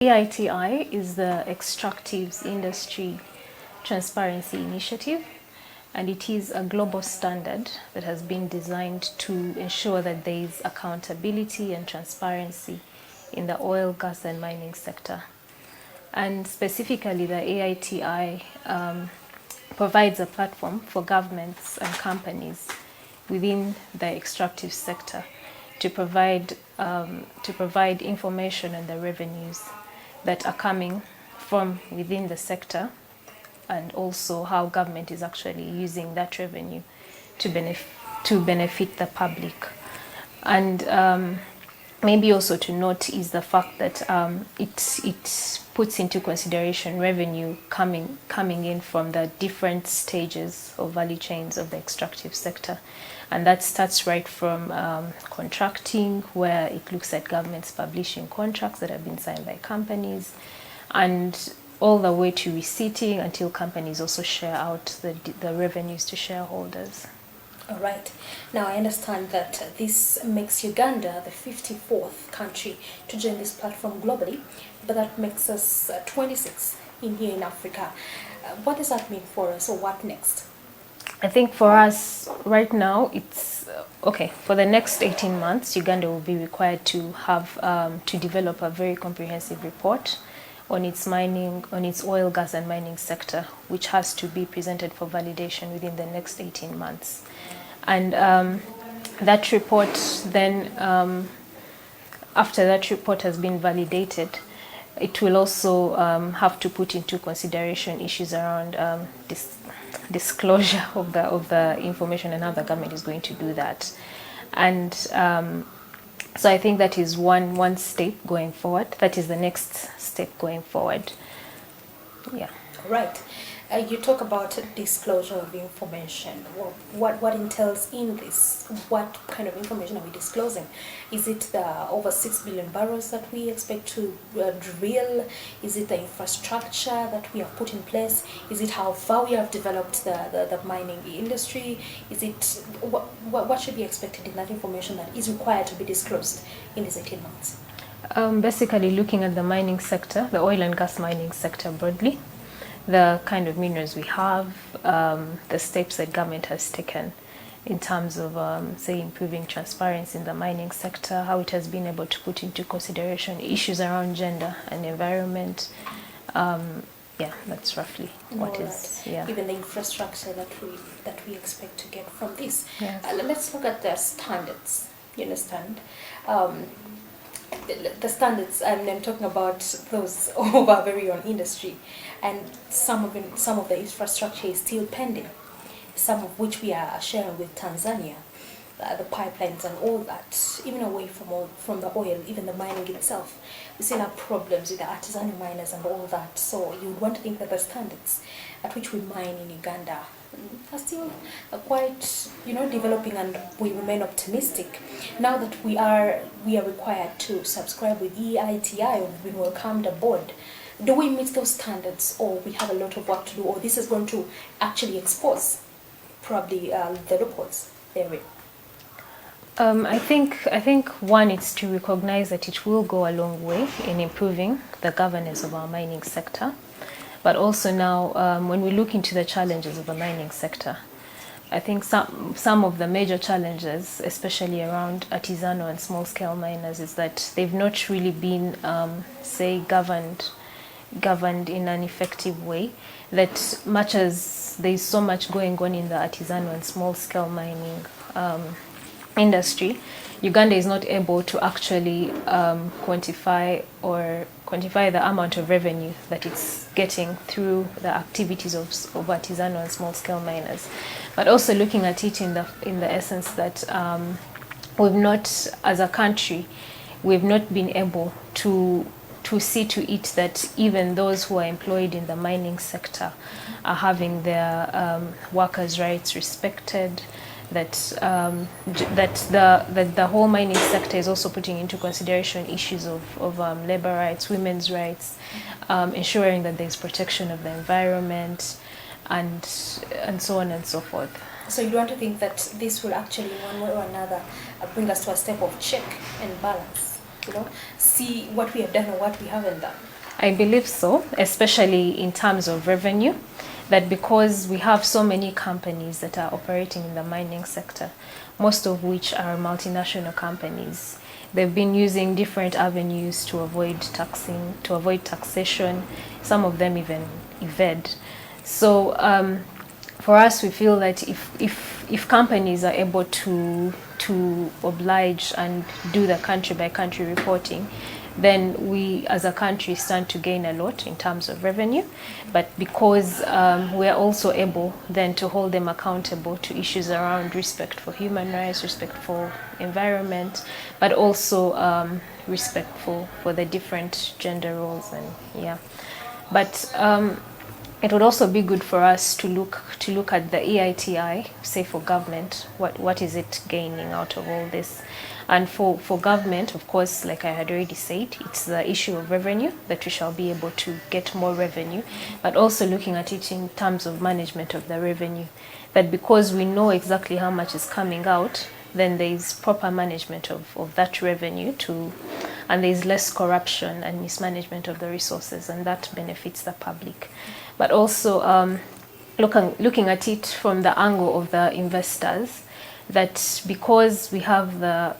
EITI is the Extractives Industry Transparency Initiative, and it is a global standard that has been designed to ensure that there is accountability and transparency in the oil, gas and mining sector. And specifically, the EITI provides a platform for governments and companies within the extractive sector to provide information on the revenues that are coming from within the sector, and also how government is actually using that revenue to benefit the public. And maybe also to note is the fact that it puts into consideration revenue coming in from the different stages of value chains of the extractive sector. And that starts right from contracting, where it looks at governments publishing contracts that have been signed by companies, and all the way to receipting until companies also share out the revenues to shareholders. All right. Now I understand that this makes Uganda the 54th country to join this platform globally, but that makes us 26 here in Africa. What does that mean for us, or what next? I think for us right now, it's okay. For the next 18 months, Uganda will be required to have to develop a very comprehensive report on its oil, gas and mining sector, which has to be presented for validation within the next 18 months. And that report then, after that report has been validated, it will also have to put into consideration issues around disclosure of the information and how the government is going to do that. And so I think that is one step going forward. That is the next step going forward. Yeah. Right. You talk about disclosure of information. What entails in this? What kind of information are we disclosing? Is it the over 6 billion barrels that we expect to drill? Is it the infrastructure that we have put in place? Is it how far we have developed the mining industry? Is it what should be expected in that information that is required to be disclosed in these 18 months? Basically looking at the mining sector, the oil and gas mining sector broadly, the kind of minerals we have, the steps that government has taken in terms of, say, improving transparency in the mining sector, how it has been able to put into consideration issues around gender and environment. Yeah, that's roughly what is. Yeah. Even the infrastructure that we expect to get from this. Yes. Let's look at the standards. You understand? The standards, I'm talking about those of our very own industry, and some of the infrastructure is still pending, some of which we are sharing with Tanzania, the pipelines and all that, even away from the oil, even the mining itself. We still have problems with the artisanal miners and all that, so you would want to think that the standards at which we mine in Uganda are still quite, developing, and we remain optimistic. Now that we are required to subscribe with EITI, or we've been welcomed aboard, do we meet those standards, or we have a lot of work to do, or this is going to actually expose probably the loopholes therein? I think one is to recognize that it will go a long way in improving the governance of our mining sector. But also now, when we look into the challenges of the mining sector, I think some of the major challenges, especially around artisanal and small-scale miners, is that they've not really been, say, governed in an effective way. That much as there's so much going on in the artisanal and small-scale mining industry, Uganda is not able to actually quantify the amount of revenue that it's getting through the activities of artisanal and small-scale miners. But also looking at it in the essence that we've not, as a country, we've not been able to see to it that even those who are employed in the mining sector are having their workers' rights respected, that the whole mining sector is also putting into consideration issues of labor rights, women's rights, ensuring that there's protection of the environment, and so on and so forth. So you want to think that this will actually, one way or another, bring us to a step of check and balance, see what we have done or what we haven't done? I believe so, especially in terms of revenue, that because we have so many companies that are operating in the mining sector, most of which are multinational companies. They've been using different avenues to avoid taxation. Some of them even evade. So for us, we feel that if companies are able to oblige and do the country by country reporting, then we as a country stand to gain a lot in terms of revenue. But because we are also able then to hold them accountable to issues around respect for human rights, respect for environment, but also respect for the different gender roles, and yeah. But it would also be good for us to look at the EITI, say for government, what is it gaining out of all this? And for government, of course, like I had already said, it's the issue of revenue, that we shall be able to get more revenue, but also looking at it in terms of management of the revenue, that because we know exactly how much is coming out, then there is proper management of that revenue and there is less corruption and mismanagement of the resources, and that benefits the public. But also looking at it from the angle of the investors, that because we have the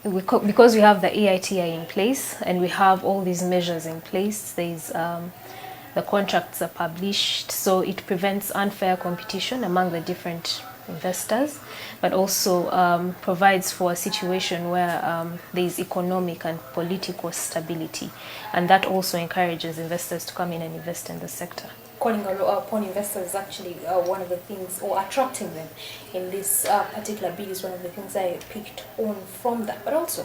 EITI in place and we have all these measures in place, there's the contracts are published, so it prevents unfair competition among the different investors, but also provides for a situation where there is economic and political stability, and that also encourages investors to come in and invest in the sector. Calling upon investors is actually one of the things, or attracting them in this particular bill is one of the things I picked on from that. But also,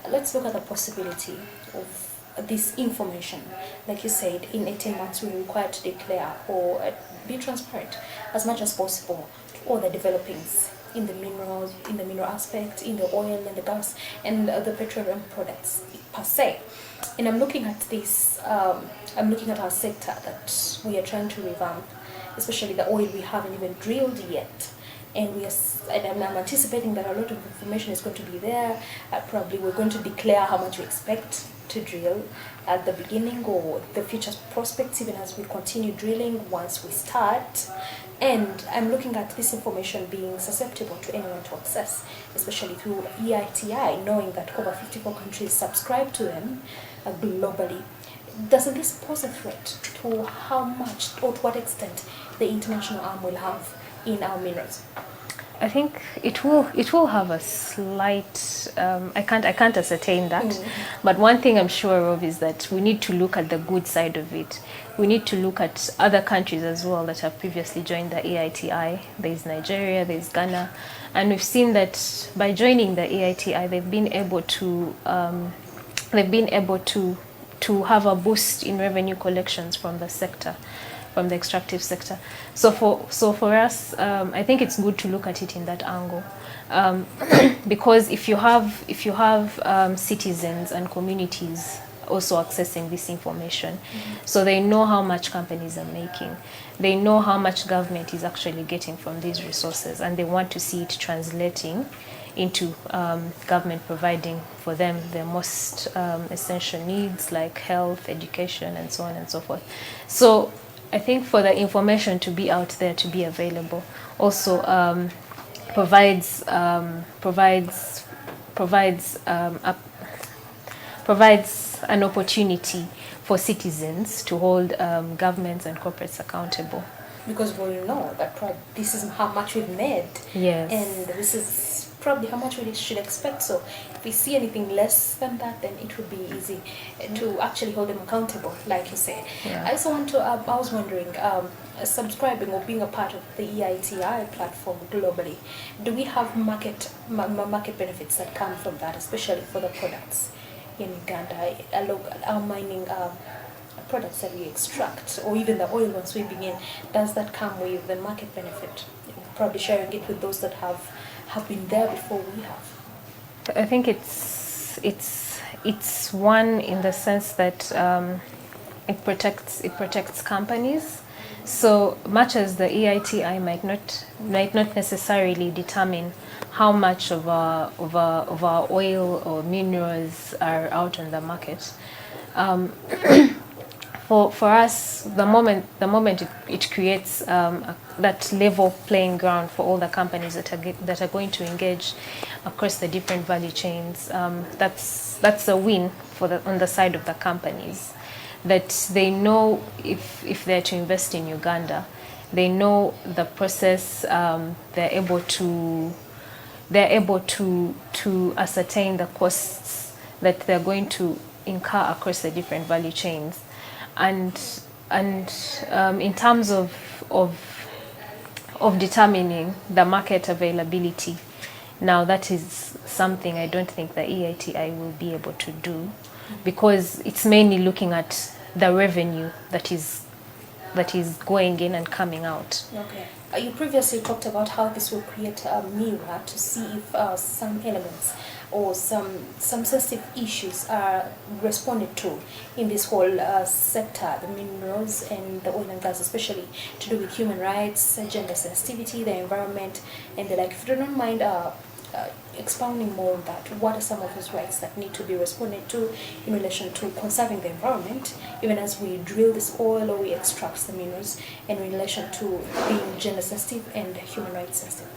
let's look at the possibility of this information. Like you said, in 18 months we're required to declare or be transparent as much as possible to all the developings in the minerals, in the mineral aspect, in the oil and the gas and the petroleum products per se. And I'm looking at this, I'm looking at our sector that we are trying to revamp, especially the oil we haven't even drilled yet. And I'm anticipating that a lot of information is going to be there. Probably we're going to declare how much we expect to drill at the beginning, or the future prospects even as we continue drilling once we start. And I'm looking at this information being susceptible to anyone to access, especially through EITI, knowing that over 54 countries subscribe to them globally. Doesn't this pose a threat to how much or to what extent the international arm will have in our minerals? I think it will have a slight, I can't ascertain that, but one thing I'm sure of is that we need to look at the good side of it. We need to look at other countries as well that have previously joined the EITI. There's Nigeria, there's Ghana, and we've seen that by joining the EITI, they've been able to have a boost in revenue collections from the sector, from the extractive sector. So for us, I think it's good to look at it in that angle, because if you have citizens and communities also accessing this information, so they know how much companies are making, they know how much government is actually getting from these resources, and they want to see it translating into government providing for them their most essential needs like health, education, and so on and so forth. So I think for the information to be out there, to be available, also provides an opportunity for citizens to hold governments and corporates accountable. Because we know that this is how much we've made, yes, and this is probably how much we should expect. So if we see anything less than that, then it would be easy to actually hold them accountable, like you said. Yeah. I also want to, I was wondering, subscribing or being a part of the EITI platform globally, do we have market benefits that come from that, especially for the products in Uganda, our mining products that we extract, or even the oil once we begin? Does that come with the market benefit? Probably sharing it with those that have been there before we have. I think it's one in the sense that it protects companies. So much as the EITI might not necessarily determine how much of our oil or minerals are out on the market, for us, the moment it creates that level playing ground for all the companies that are going to engage across the different value chains, that's a win on the side of the companies, that they know if they're to invest in Uganda, they know the process. They're able to ascertain the costs that they're going to incur across the different value chains, and in terms of determining the market availability. Now that is something I don't think the EITI will be able to do, because it's mainly looking at the revenue that is going in and coming out. Okay. You previously talked about how this will create a mirror to see if some elements or some sensitive issues are responded to in this whole sector, the minerals and the oil and gas, especially to do with human rights, gender sensitivity, the environment, and the like. If you don't mind expounding more on that, what are some of those rights that need to be responded to in relation to conserving the environment, even as we drill this oil or we extract the minerals, and in relation to being gender sensitive and human rights sensitive?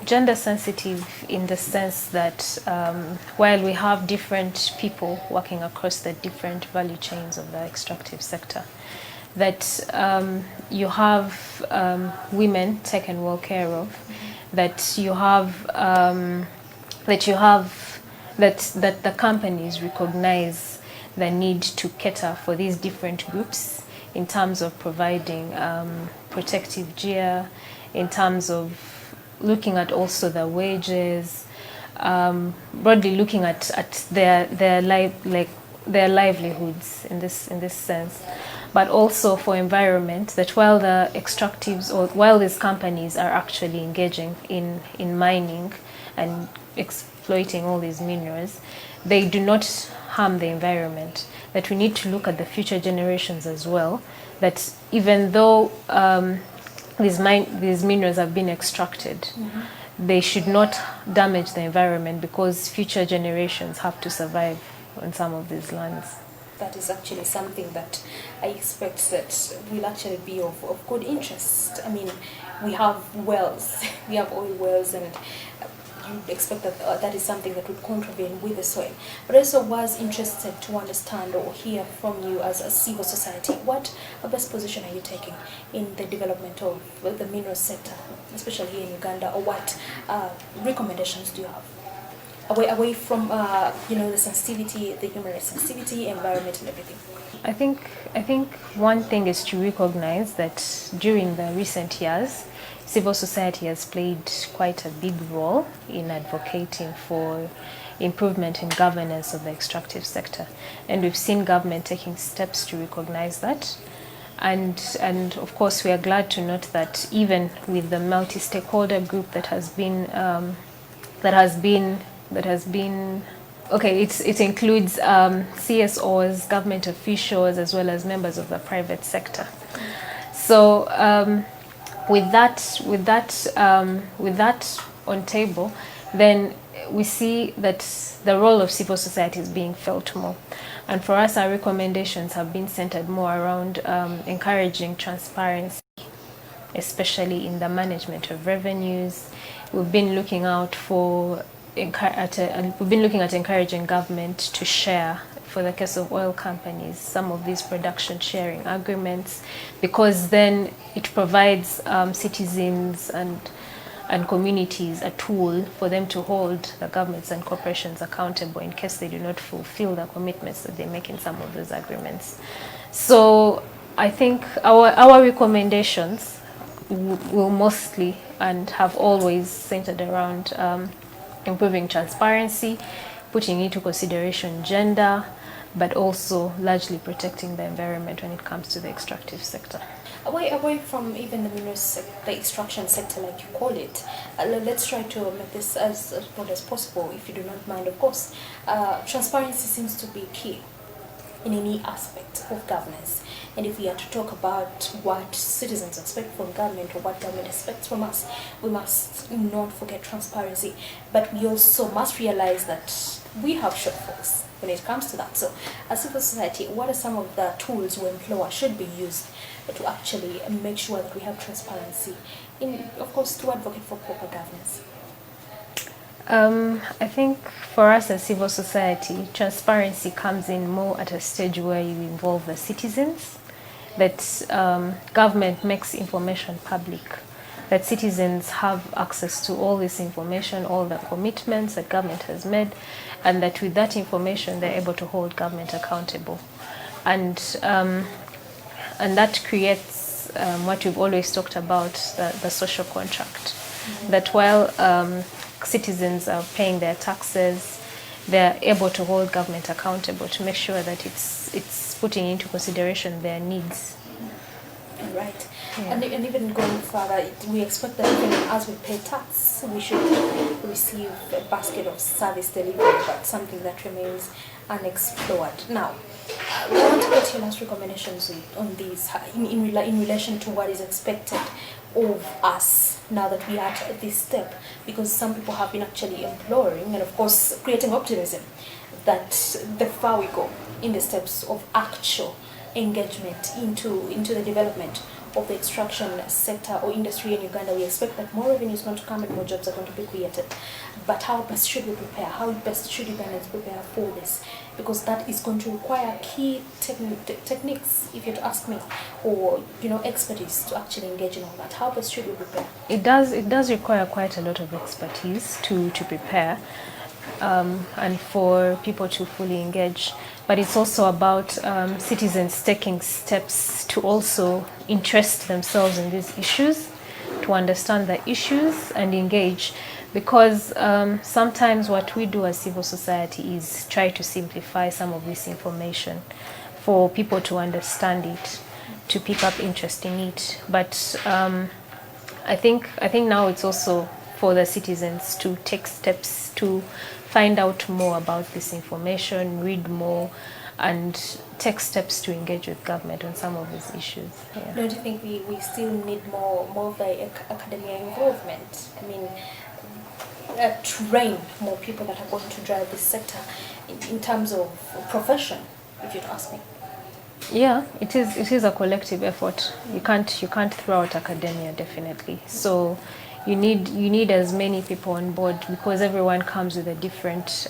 Gender sensitive in the sense that while we have different people working across the different value chains of the extractive sector, that you have women taken well care of, that the companies recognize the need to cater for these different groups in terms of providing protective gear, in terms of looking at also the wages, broadly looking at their livelihoods in this sense, but also for environment, that while the extractives or while these companies are actually engaging in mining and exploiting all these minerals, they do not harm the environment. That we need to look at the future generations as well, that even though these minerals have been extracted, they should not damage the environment, because future generations have to survive on some of these lands. That is actually something that I expect that will actually be of good interest. I mean, we have wells, we have oil wells, and you expect that that is something that would contravene with the soil. But I also was interested to understand or hear from you as a civil society, what best position are you taking in the development of the mineral sector, especially here in Uganda, or what recommendations do you have? Away from the sensitivity, the human rights sensitivity, environment, and everything. I think one thing is to recognize that during the recent years, civil society has played quite a big role in advocating for improvement in governance of the extractive sector, and we've seen government taking steps to recognize that. And of course, we are glad to note that even with the multi-stakeholder group that has been okay, it includes CSOs, government officials, as well as members of the private sector. So with that on table, then we see that the role of civil society is being felt more. And for us, our recommendations have been centered more around encouraging transparency, especially in the management of revenues. We've been looking at encouraging government to share, for the case of oil companies, some of these production sharing agreements, because then it provides citizens and communities a tool for them to hold the governments and corporations accountable in case they do not fulfill the commitments that they make in some of those agreements. So I think our recommendations will mostly and have always centered around improving transparency, putting into consideration gender, but also largely protecting the environment when it comes to the extractive sector. Away from even the minerals, the extraction sector, like you call it, let's try to make this as broad as possible, if you do not mind, of course. Transparency seems to be key in any aspect of governance. And if we are to talk about what citizens expect from government or what government expects from us, we must not forget transparency. But we also must realize that we have shortfalls when it comes to that. So as civil society, what are some of the tools we employ should be used to actually make sure that we have transparency in, of course, to advocate for proper governance? I think for us as civil society, transparency comes in more at a stage where you involve the citizens, that government makes information public, that citizens have access to all this information, all the commitments that government has made, and that with that information they're able to hold government accountable. And that creates what we've always talked about, the social contract. That while citizens are paying their taxes, they're able to hold government accountable to make sure that it's putting into consideration their needs. Right. Yeah. And even going further, we expect that even as we pay tax, we should receive a basket of service delivery, but something that remains unexplored. Now, we want to get your last recommendations on these in relation to what is expected of us now that we are at this step, because some people have been actually imploring and of course creating optimism that the far we go in the steps of actual engagement into the development of the extraction sector or industry in Uganda. We expect that more revenue is going to come and more jobs are going to be created. But how best should we prepare? How best should Ugandans prepare for this? Because that is going to require key techniques, if you'd ask me, or expertise to actually engage in all that. How best should we prepare? It does require quite a lot of expertise to prepare, and for people to fully engage. But it's also about citizens taking steps to also interest themselves in these issues, to understand the issues and engage. Because sometimes what we do as civil society is try to simplify some of this information for people to understand it, to pick up interest in it. But I think now it's also for the citizens to take steps to find out more about this information, read more, and take steps to engage with government on some of these issues. Yeah. Don't you think we still need more of the academia involvement? I mean, train more people that are going to drive this sector in terms of profession, if you'd ask me. Yeah, it is a collective effort. You can't throw out academia, definitely. So you need as many people on board, because everyone comes with a different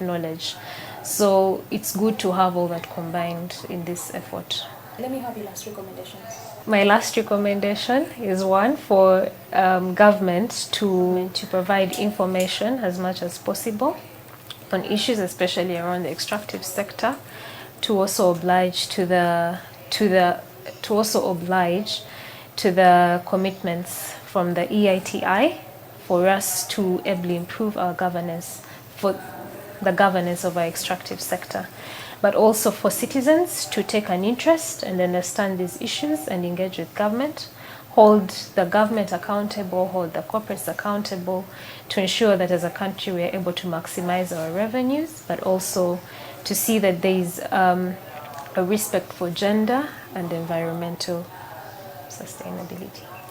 knowledge. So it's good to have all that combined in this effort. Let me have your last recommendations. My last recommendation is one for government to provide information as much as possible on issues, especially around the extractive sector, to also oblige to the commitments from the EITI for us to ably improve our governance, for the governance of our extractive sector, but also for citizens to take an interest and understand these issues and engage with government, hold the government accountable, hold the corporates accountable, to ensure that as a country we are able to maximize our revenues, but also to see that there is a respect for gender and environmental sustainability.